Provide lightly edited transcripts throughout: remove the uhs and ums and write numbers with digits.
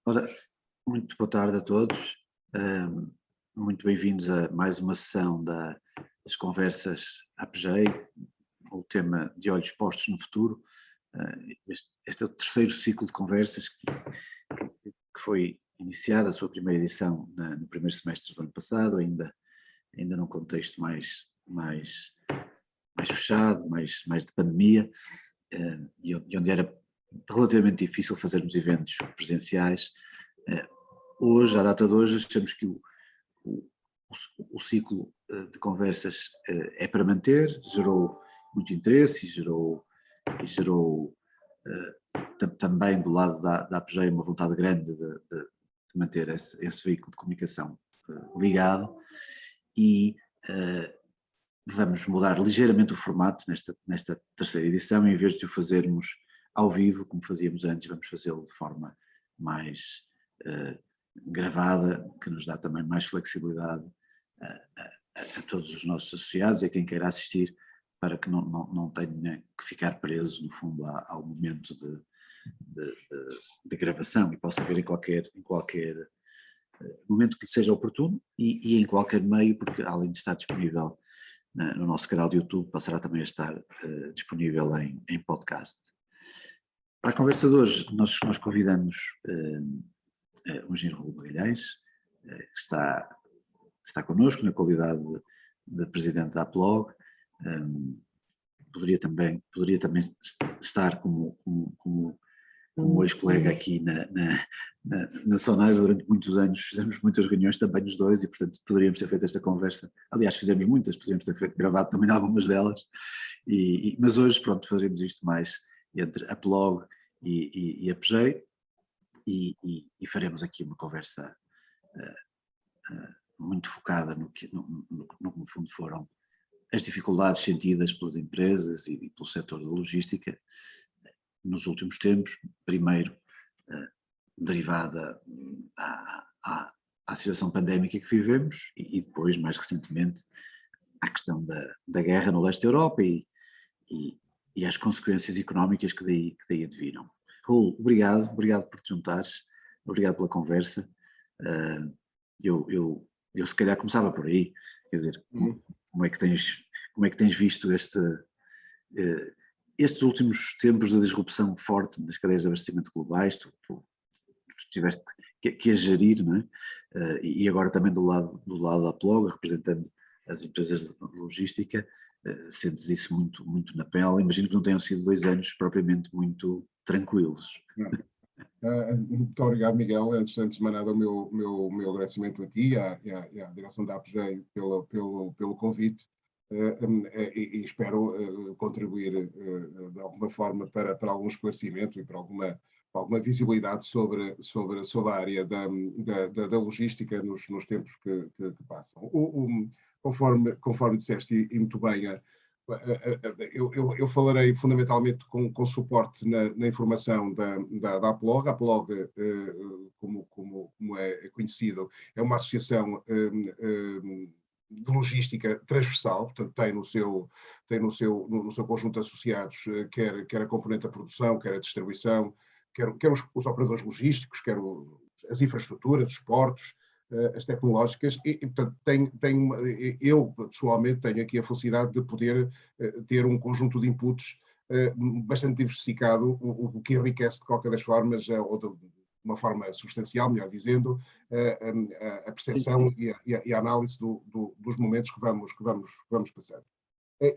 Ora, muito boa tarde a todos. Ahm, Muito bem-vindos a mais uma sessão das conversas APJ, o tema de olhos postos no futuro. Este é o terceiro ciclo de conversas que foi iniciado, a sua primeira edição no primeiro semestre do ano passado, ainda num contexto mais fechado, mais de pandemia, e onde era relativamente difícil fazermos eventos presenciais. Hoje, à data de hoje, achamos que o, o ciclo de conversas é para manter, gerou muito interesse e gerou também do lado da APJ uma vontade grande de manter esse veículo de comunicação ligado e vamos mudar ligeiramente o formato nesta terceira edição. Em vez de o fazermos ao vivo, como fazíamos antes, vamos fazê-lo de forma mais gravada, que nos dá também mais flexibilidade a todos os nossos associados e a quem queira assistir, para que não tenha que ficar preso, no fundo, ao momento de gravação e possa ver em qualquer momento que lhe seja oportuno e em qualquer meio, porque além de estar disponível no nosso canal de YouTube, passará também a estar disponível em podcast. Para a conversa de hoje, nós convidamos o engenheiro Raul Magalhães, que está connosco na qualidade de presidente da APLOG. Poderia também estar como ex-colega aqui na Sonaiva durante muitos anos. Fizemos muitas reuniões também os dois e, portanto, poderíamos ter feito esta conversa. Aliás, fizemos muitas, poderíamos ter gravado também algumas delas, mas hoje, pronto, faremos isto mais entre a APLOG e a PJ e faremos aqui uma conversa muito focada no que no fundo foram as dificuldades sentidas pelas empresas e pelo setor da logística nos últimos tempos, primeiro derivada à situação pandémica que vivemos e depois, mais recentemente, à questão da guerra no leste da Europa e às consequências económicas que daí adviram. Raul, obrigado por te juntares, obrigado pela conversa. Eu se calhar começava por aí, quer dizer, como é que tens visto estes últimos tempos de disrupção forte nas cadeias de abastecimento globais? Tu tiveste que a gerir, não é? E agora também do lado da APLOG, representando as empresas de logística, sentes isso muito na pele. Imagino que não tenham sido 2 anos propriamente muito tranquilos. Muito obrigado, Miguel. Antes de mais nada, o meu agradecimento a ti e à direção da APJ pelo convite, e espero contribuir de alguma forma para algum esclarecimento e para alguma visibilidade sobre a área da logística nos tempos que passam. Conforme disseste e muito bem, eu falarei fundamentalmente com suporte na informação da APLOG. A APLOG, como é conhecido, é uma associação de logística transversal, portanto tem no seu conjunto de associados quer a componente da produção, quer a distribuição, quer os operadores logísticos, quer as infraestruturas, os portos, as tecnológicas, e portanto, eu pessoalmente tenho aqui a felicidade de poder ter um conjunto de inputs bastante diversificado, o que enriquece de qualquer das formas, ou de uma forma substancial, melhor dizendo, a percepção e a análise dos momentos que vamos passando.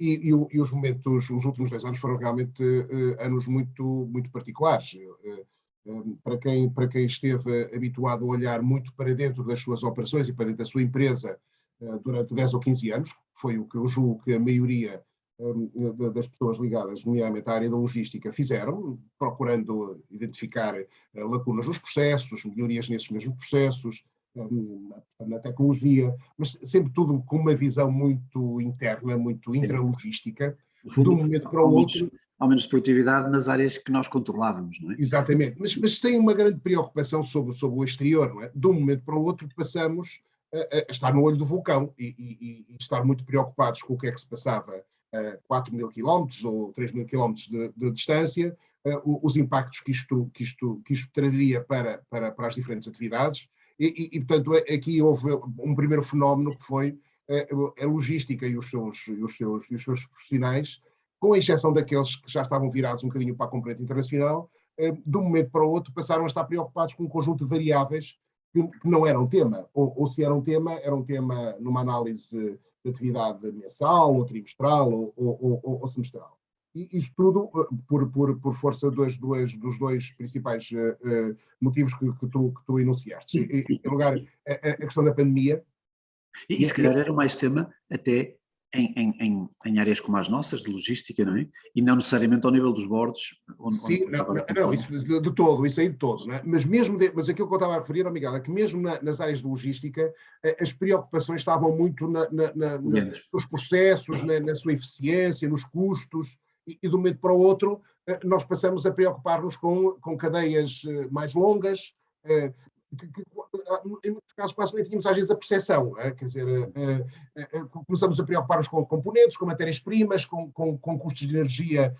E os últimos 2 anos foram realmente anos muito particulares. Para quem esteve habituado a olhar muito para dentro das suas operações e para dentro da sua empresa durante 10 ou 15 anos, foi o que eu julgo que a maioria das pessoas ligadas, nomeadamente à área da logística, fizeram, procurando identificar lacunas nos processos, melhorias nesses mesmos processos, na tecnologia, mas sempre tudo com uma visão muito interna, muito intralogística, de um momento para o outro. Ao menos produtividade nas áreas que nós controlávamos, não é? Exatamente, mas sem uma grande preocupação sobre o exterior, não é? De um momento para o outro passamos a estar no olho do vulcão e estar muito preocupados com o que é que se passava a 4.000 quilómetros ou 3.000 quilómetros de distância, os impactos que isto traria para as diferentes atividades e, portanto, aqui houve um primeiro fenómeno que foi a logística e os seus profissionais, com exceção daqueles que já estavam virados um bocadinho para a componente internacional, de um momento para o outro passaram a estar preocupados com um conjunto de variáveis que não eram tema, ou se era um tema numa análise de atividade mensal, ou trimestral, ou semestral. E isto tudo por força dos dois principais motivos que tu enunciaste. Em lugar, a questão da pandemia. E se calhar era mais tema até em áreas como as nossas, de logística, não é? E não necessariamente ao nível dos bordos. Sim, não, isso de todo, isso aí de todo. Não é? Mas aquilo que eu estava a referir, Miguel, é que mesmo nas áreas de logística, as preocupações estavam muito nos processos, na sua eficiência, nos custos, e de um momento para o outro nós passamos a preocupar-nos com cadeias mais longas, que em muitos casos quase nem tínhamos às vezes a percepção, quer dizer, começamos a preocupar-nos com componentes, com matérias-primas, com custos de energia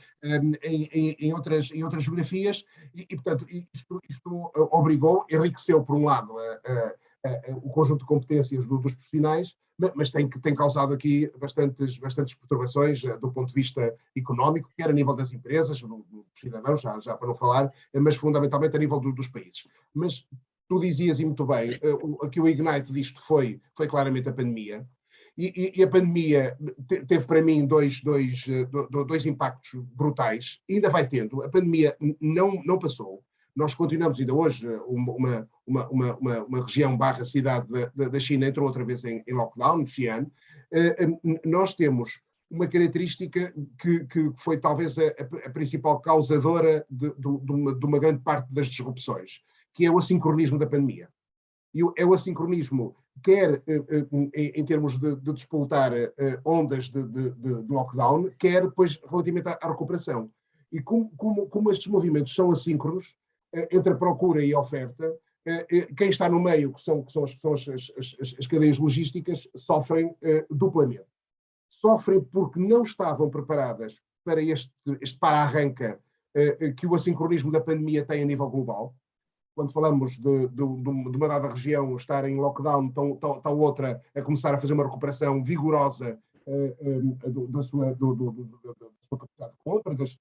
em outras geografias e portanto, isto obrigou, enriqueceu por um lado o conjunto de competências dos profissionais, mas tem causado aqui bastantes perturbações do ponto de vista económico, quer a nível das empresas, dos cidadãos, já para não falar, mas fundamentalmente a nível dos países. Mas tu dizias, e muito bem, aqui o ignite disto foi claramente a pandemia, e a pandemia teve para mim dois impactos brutais, ainda vai tendo. A pandemia não passou. Nós continuamos ainda hoje, uma região / cidade da China entrou outra vez em lockdown, no Xi'an. Nós temos uma característica que foi talvez a principal causadora de uma grande parte das disrupções, que é o assincronismo da pandemia. E é o assincronismo, quer em termos de despoltar ondas de lockdown, quer depois relativamente à recuperação. E como estes movimentos são assíncronos, entre a procura e a oferta, quem está no meio, que são as cadeias logísticas, sofrem duplamente. Sofrem porque não estavam preparadas para este para-arranca que o assincronismo da pandemia tem a nível global. Quando falamos de uma dada região estar em lockdown, está outra a começar a fazer uma recuperação vigorosa da sua capacidade de compra, das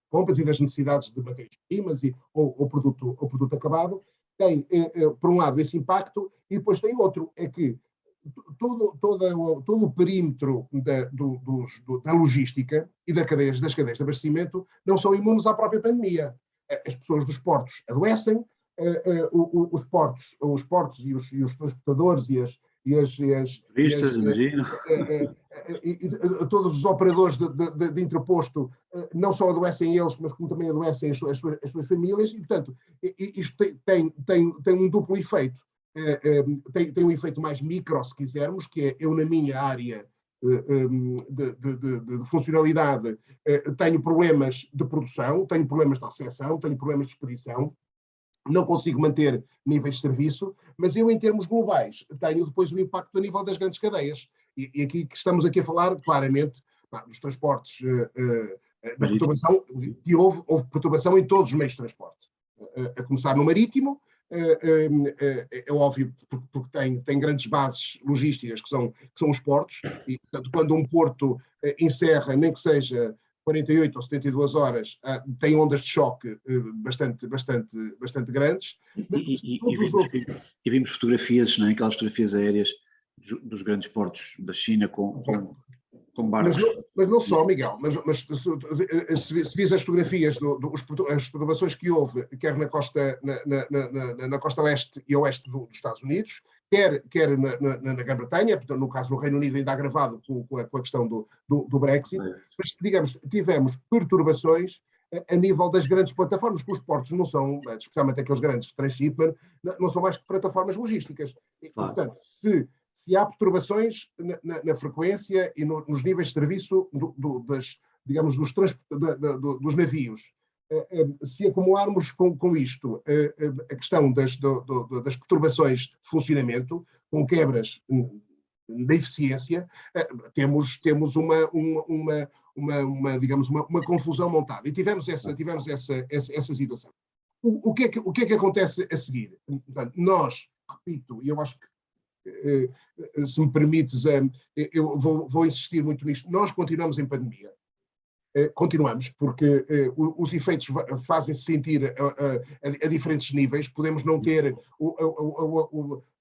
compras e das necessidades de matérias-primas ou produto acabado. Tem, por um lado, esse impacto, e depois tem outro, é que todo o perímetro da logística e das cadeias de abastecimento não são imunes à própria pandemia. As pessoas dos portos adoecem, os portos e os transportadores todos os operadores de interposto não só adoecem eles, mas como também adoecem as suas famílias, e portanto isto tem um duplo efeito. Tem um efeito mais micro, se quisermos, que é eu na minha área de funcionalidade tenho problemas de produção, tenho problemas de recepção, tenho problemas de expedição, não consigo manter níveis de serviço, mas eu, em termos globais, tenho depois o impacto a nível das grandes cadeias. E aqui que estamos aqui a falar, claramente, dos transportes, da perturbação, que houve perturbação em todos os meios de transporte. A começar no marítimo, é óbvio, porque tem grandes bases logísticas, que são os portos, e, portanto, quando um porto encerra, nem que seja 48 ou 72 horas, tem ondas de choque bastante grandes. E vimos fotografias, não é? Aquelas fotografias aéreas dos grandes portos da China com barcos. Mas não só, Miguel, mas se vis as fotografias, as perturbações que houve, quer na costa leste e oeste dos Estados Unidos, quer na Grã-Bretanha, no caso do Reino Unido ainda agravado com a questão do Brexit, mas digamos, tivemos perturbações a nível das grandes plataformas, porque os portos não são, especialmente aqueles grandes transshipment, não são mais que plataformas logísticas. E, portanto, se há perturbações na frequência e nos níveis de serviço dos navios, se acumularmos com isto a questão das perturbações de funcionamento, com quebras da eficiência, temos digamos, uma confusão montada. E tivemos essa situação. O que é que acontece a seguir? Portanto, nós, repito, e eu acho que, se me permites, eu vou insistir muito nisto, nós continuamos em pandemia. Continuamos, porque os efeitos fazem-se sentir a diferentes níveis. Podemos não ter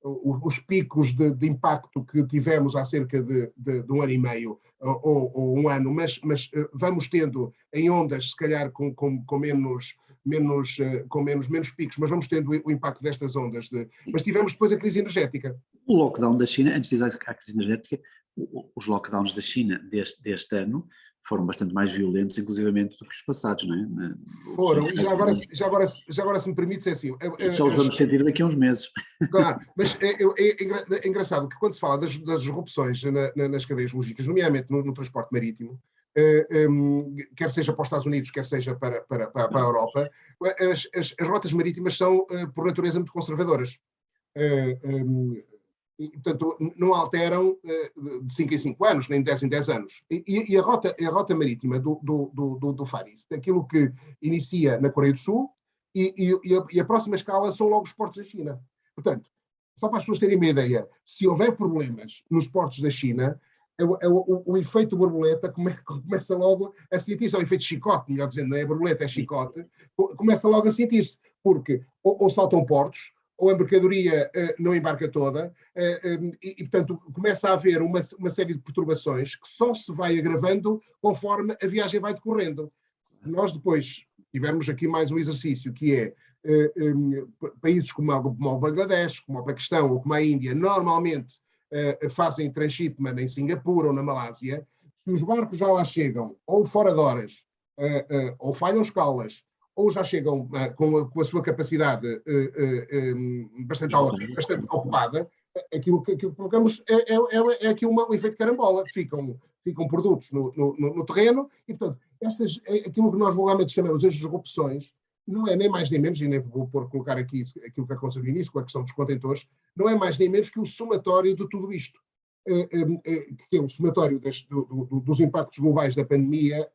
os picos de impacto que tivemos há cerca de um ano e meio ou um ano, mas vamos tendo em ondas, se calhar com menos picos, mas vamos tendo o impacto destas ondas. Mas tivemos depois a crise energética. O lockdown da China, antes de dizer a crise energética, os lockdowns da China deste ano foram bastante mais violentos, inclusivamente, do que os passados, não é? Foram, e já agora, se me permites, é assim... Só os vamos sentir daqui a uns meses. Claro, mas é engraçado que quando se fala das disrupções nas cadeias logísticas, nomeadamente no transporte marítimo, quer seja para os Estados Unidos, quer seja para a Europa, as rotas marítimas são, por natureza, muito conservadoras. E, portanto, não alteram de 5 em 5 anos, nem de 10 em 10 anos. E a rota marítima do Far East, aquilo que inicia na Coreia do Sul, e a próxima escala são logo os portos da China. Portanto, só para as pessoas terem uma ideia, se houver problemas nos portos da China, o efeito borboleta começa logo a sentir-se, é o efeito chicote, melhor dizendo, não é borboleta, é chicote, começa logo a sentir-se, porque ou saltam portos, ou a mercadoria não embarca toda, e, portanto, começa a haver uma série de perturbações que só se vai agravando conforme a viagem vai decorrendo. Nós depois tivemos aqui mais um exercício, que é países como o Bangladesh, como o Paquistão ou como a Índia, normalmente fazem transshipment em Singapura ou na Malásia. Se os barcos já lá chegam, ou fora de horas, ou falham escalas, ou já chegam com a sua capacidade bastante ocupada, aquilo que provocamos é aqui um efeito carambola. Ficam produtos no terreno e, portanto, aquilo que nós vulgarmente chamamos as disrupções, não é nem mais nem menos, e nem vou colocar aqui aquilo que aconteceu no início, com a questão dos contentores, não é mais nem menos que o somatório de tudo isto. Que é o somatório dos impactos globais da pandemia,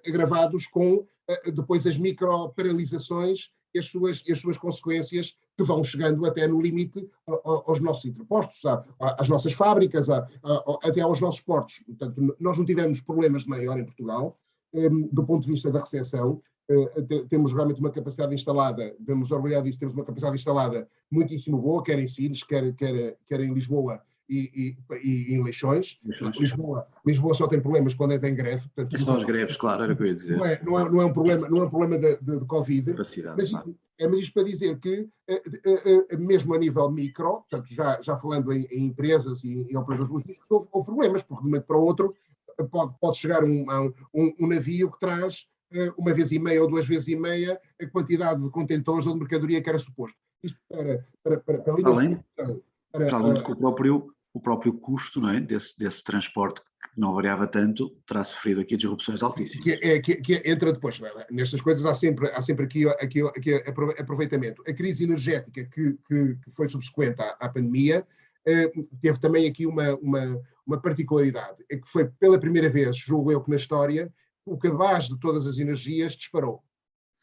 agravados com depois as micro-paralisações e as suas consequências, que vão chegando até no limite aos nossos entrepostos, às nossas fábricas, até aos nossos portos. Portanto, nós não tivemos problemas de maior em Portugal, do ponto de vista da recepção. Temos realmente uma capacidade instalada, devemos orgulhar disso, temos uma capacidade instalada muitíssimo boa, quer em Sines, quer em Lisboa e em Leixões. Lisboa só tem problemas quando entra em greve. Portanto, são as greves, claro, era o que eu ia dizer. Não é um problema de Covid, mas isto para dizer que, mesmo a nível micro, portanto, já falando em empresas e em operadores logísticos, houve problemas, porque de um momento para o outro pode chegar um navio que traz uma vez e meia ou 2 vezes e meia a quantidade de contentores ou de mercadoria que era suposto. Isto para além de que o próprio custo, não é, desse transporte, que não variava tanto, terá sofrido aqui disrupções altíssimas. Que entra depois. Nestas coisas há sempre aqui aproveitamento. A crise energética que foi subsequente à pandemia teve também aqui uma particularidade, é que foi pela primeira vez, julgo eu, que na história, o cabaz de todas as energias disparou.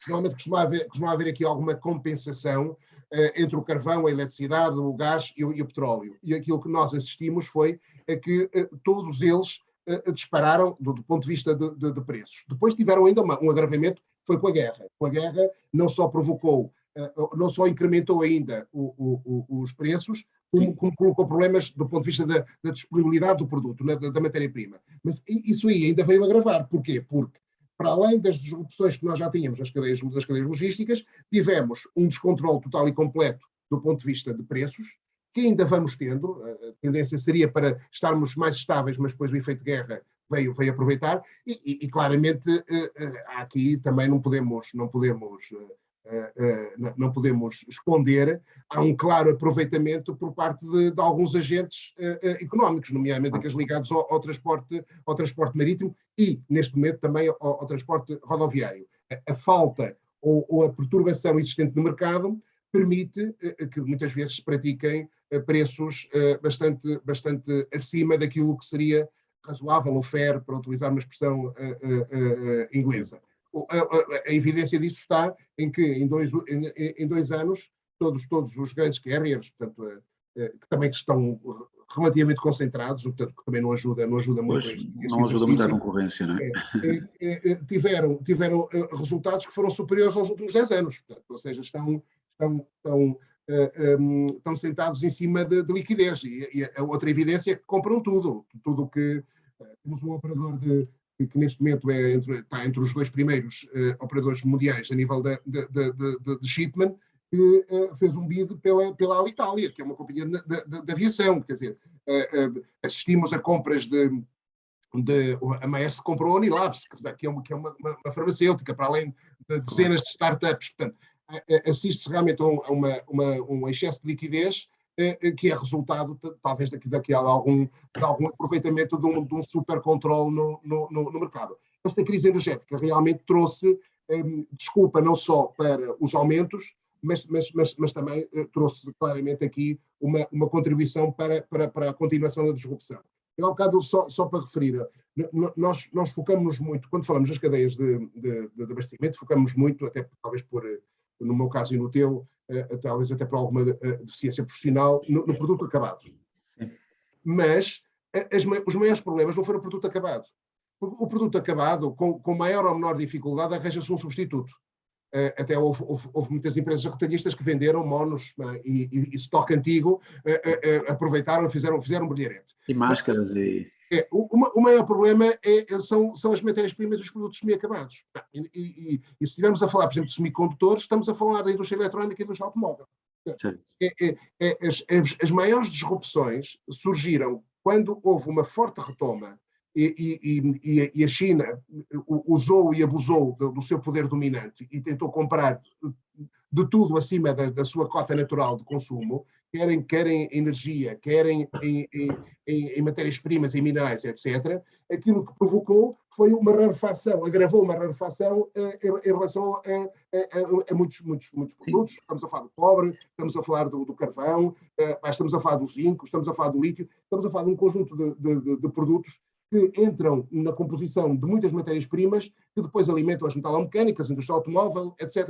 Normalmente costuma haver aqui alguma compensação entre o carvão, a eletricidade, o gás e o petróleo. E aquilo que nós assistimos foi que todos eles dispararam do ponto de vista de preços. Depois tiveram ainda um agravamento, foi com a guerra. Com a guerra não só incrementou ainda os preços, como colocou problemas do ponto de vista da disponibilidade do produto, da matéria-prima. Mas isso aí ainda veio agravar. Porquê? Porque, para além das disrupções que nós já tínhamos das cadeias logísticas, tivemos um descontrole total e completo do ponto de vista de preços, que ainda vamos tendo. A tendência seria para estarmos mais estáveis, mas depois o efeito de guerra veio aproveitar, e claramente aqui também não podemos esconder, há um claro aproveitamento por parte de alguns agentes económicos, nomeadamente aqueles ligados ao transporte marítimo e, neste momento, também ao transporte rodoviário. A falta ou a perturbação existente no mercado permite que muitas vezes se pratiquem preços bastante acima daquilo que seria razoável ou fair, para utilizar uma expressão inglesa. A evidência disso está em que em 2 anos todos os grandes carriers, portanto, que também estão relativamente concentrados, portanto, que também não ajuda muito Pois, este não ajuda muito a exercício, concorrência, não é? tiveram resultados que foram superiores aos últimos 10 anos, portanto, ou seja, estão sentados em cima de liquidez. E a outra evidência é que compram tudo que temos um operador que neste momento está entre os 2 primeiros operadores mundiais a nível de shipment, que fez um bid pela Alitalia, que é uma companhia de aviação. Quer dizer, assistimos a compras a Maersk comprou a Unilabs, que é uma farmacêutica, para além de dezenas de startups. Portanto, assiste-se realmente a um excesso de liquidez que é resultado, talvez, daqui a algum aproveitamento de um super controle no mercado. Esta crise energética realmente trouxe desculpa não só para os aumentos, mas também trouxe claramente aqui uma contribuição para a continuação da disrupção. Eu, há bocado, só para referir, nós focamos muito, quando falamos das cadeias de abastecimento, focamos muito, até talvez no meu caso e no teu, talvez até por alguma deficiência profissional, no produto acabado. Mas os maiores problemas não foram o produto acabado. O produto acabado, com maior ou menor dificuldade, arranja-se um substituto. Até houve muitas empresas retalhistas que venderam monos e estoque antigo, aproveitaram e fizeram brilharete. E máscaras O maior problema são as matérias-primas dos produtos semi-acabados. E se estivermos a falar, por exemplo, de semicondutores, estamos a falar da indústria eletrónica e da indústria automóvel. As maiores disrupções surgiram quando houve uma forte retoma e a China usou e abusou do seu poder dominante e tentou comprar de tudo acima da sua cota natural de consumo, querem energia, querem em matérias-primas, em minerais, etc. Aquilo que provocou foi uma rarefação, agravou uma rarefação em relação a muitos produtos. Estamos a falar do cobre, estamos a falar do carvão, estamos a falar do zinco, estamos a falar do lítio, estamos a falar de um conjunto de produtos que entram na composição de muitas matérias-primas que depois alimentam as metalomecânicas, a indústria automóvel, etc.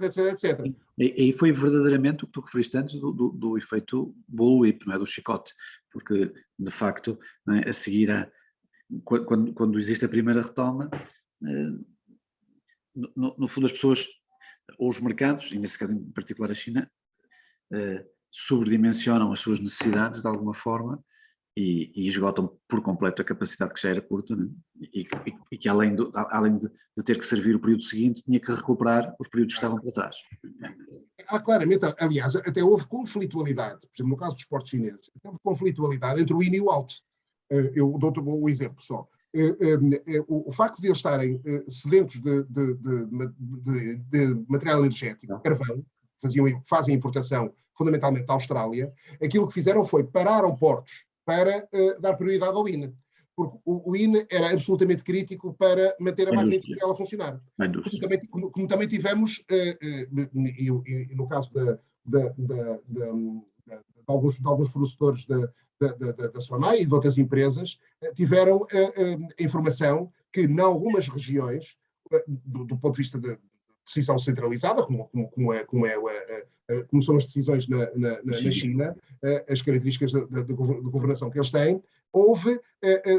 E foi verdadeiramente o que tu referiste antes do efeito bullwhip, não é? Do chicote, porque, de facto, não é? A seguir quando existe a primeira retoma, no fundo as pessoas, ou os mercados, e nesse caso em particular a China, sobredimensionam as suas necessidades de alguma forma, e esgotam por completo a capacidade que já era curta, né? E que além de ter que servir o período seguinte, tinha que recuperar os períodos que estavam para trás. Claramente, aliás, até houve conflitualidade, por exemplo, no caso dos portos chineses, houve conflitualidade entre o in e o out. Eu dou-te o exemplo só. O facto de eles estarem sedentos de material energético, carvão, fazem importação fundamentalmente da Austrália, aquilo que fizeram foi pararam portos para dar prioridade ao INE, porque o INE era absolutamente crítico para manter a máquina industrial a funcionar. Como também tivemos, e no caso de alguns fornecedores da SONAI e de outras empresas, tiveram a informação que, em algumas regiões, do ponto de vista de decisão centralizada, como são as decisões na China, as características de governação que eles têm, houve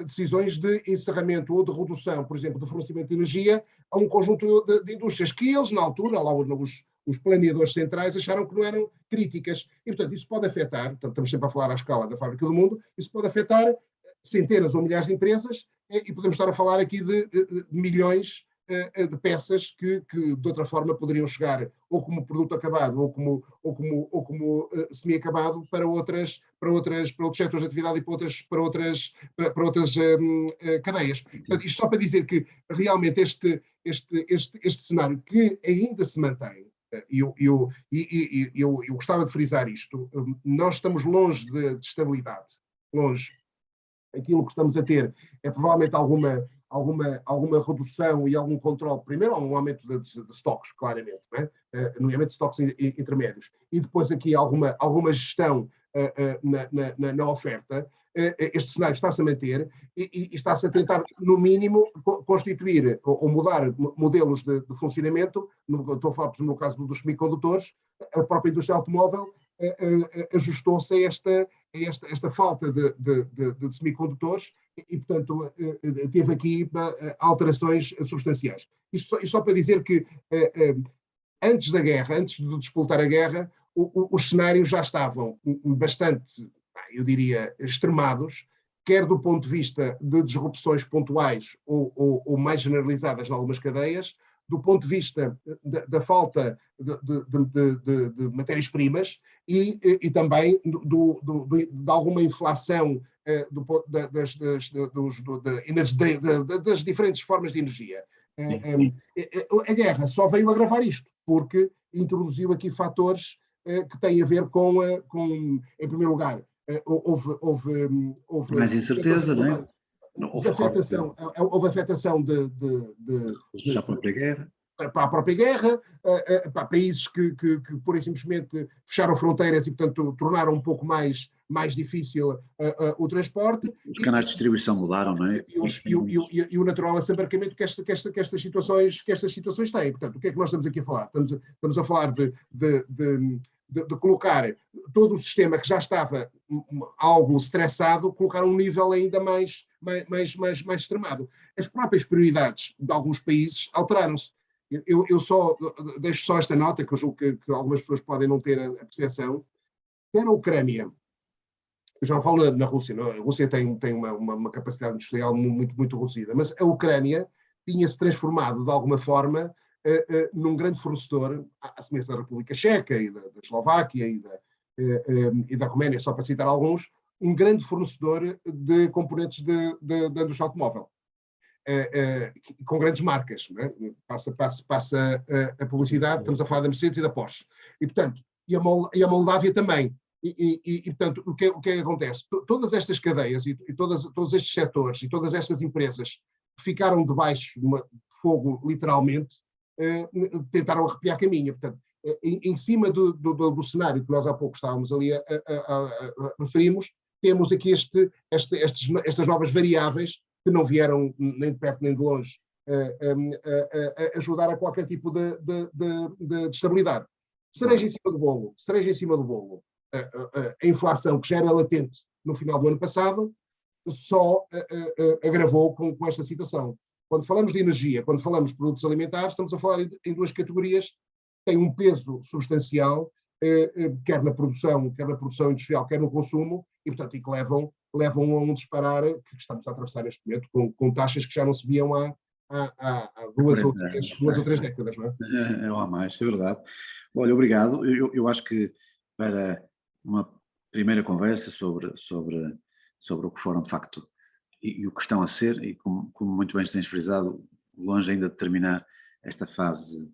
decisões de encerramento ou de redução, por exemplo, do fornecimento de energia a um conjunto de indústrias que eles, na altura, lá os planeadores centrais, acharam que não eram críticas. E, portanto, isso pode afetar, portanto, estamos sempre a falar à escala da fábrica do mundo, isso pode afetar centenas ou milhares de empresas e podemos estar a falar aqui de milhões de peças que de outra forma poderiam chegar ou como produto acabado ou como semi-acabado para outros setores de atividade e para outras cadeias. Portanto, isto só para dizer que realmente este cenário que ainda se mantém, eu gostava de frisar isto, nós estamos longe de estabilidade, longe. Aquilo que estamos a ter é provavelmente alguma redução e algum controle. Primeiro, há um aumento de estoques, claramente, não é? Nomeadamente de estoques intermédios. E depois aqui alguma gestão na oferta. este cenário está-se a manter e está-se a tentar, no mínimo, constituir ou mudar modelos de funcionamento. Estou a falar, por exemplo, no caso dos semicondutores, a própria indústria automóvel ajustou-se a esta falta de semicondutores e, portanto, teve aqui alterações substanciais. Isto só para dizer que antes da guerra, antes de despoltar a guerra, os cenários já estavam bastante, eu diria, extremados, quer do ponto de vista de disrupções pontuais ou mais generalizadas em algumas cadeias, do ponto de vista da falta de matérias-primas e também de alguma inflação das diferentes formas de energia. A guerra só veio agravar isto, porque introduziu aqui fatores que têm a ver com em primeiro lugar, houve mais incerteza, não é? Houve afetação já a própria guerra. Para a própria guerra, para países que pura e simplesmente fecharam fronteiras e, portanto, tornaram um pouco mais difícil o transporte. Os canais de distribuição mudaram, não é? E o natural assambarcamento que estas situações têm. Portanto, o que é que nós estamos aqui a falar? Estamos a falar de colocar todo o sistema que já estava algo estressado, colocar um nível ainda mais extremado. As próprias prioridades de alguns países alteraram-se. Eu deixo só esta nota, que eu julgo que algumas pessoas podem não ter a percepção. Era a Ucrânia, eu já não falo na Rússia, não? A Rússia tem uma capacidade industrial muito, muito reduzida, mas a Ucrânia tinha-se transformado de alguma forma num grande fornecedor, à semelhança da República Checa e da Eslováquia e da Roménia, só para citar alguns, um grande fornecedor de componentes da indústria automóvel. Com grandes marcas, né? Passa a publicidade, estamos a falar da Mercedes e da Porsche. E, portanto, e a Moldávia também. E portanto, o que é que acontece? Todas estas cadeias e todos estes setores e todas estas empresas que ficaram debaixo de fogo, literalmente, tentaram arrepiar caminho. Portanto, em cima do cenário que nós há pouco estávamos ali a referimos, temos aqui estas novas variáveis que não vieram nem de perto nem de longe ajudar a qualquer tipo de estabilidade. Cereja em cima do bolo, a inflação que já era latente no final do ano passado só agravou com esta situação. Quando falamos de energia, quando falamos de produtos alimentares, estamos a falar em duas categorias que têm um peso substancial, quer na produção industrial, quer no consumo, e, portanto, e que levam a um disparar que estamos a atravessar neste momento, com taxas que já não se viam há 2 ou 3 décadas, não é? Ou há mais, é verdade. Olha, obrigado. Eu acho que para uma primeira conversa sobre o que foram, de facto, e o que estão a ser, e como muito bem tens frisado, longe ainda de terminar esta fase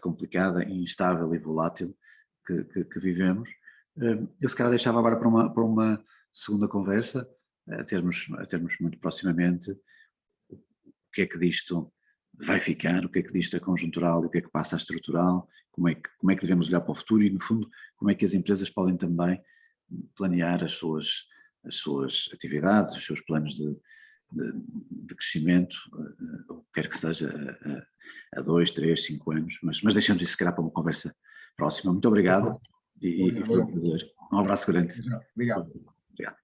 complicada, instável e volátil que vivemos, eu se calhar deixava agora para uma segunda conversa, a termos muito proximamente o que é que disto vai ficar, o que é que disto é conjuntural e o que é que passa a estrutural, como é que devemos olhar para o futuro e, no fundo, como é que as empresas podem também planear as suas atividades, os seus planos de crescimento, o que quer que seja, a 2, 3, 5 anos, mas deixamos isso se calhar para uma conversa próxima. Muito obrigado e foi um prazer. Um abraço grande. Obrigado. Obrigado.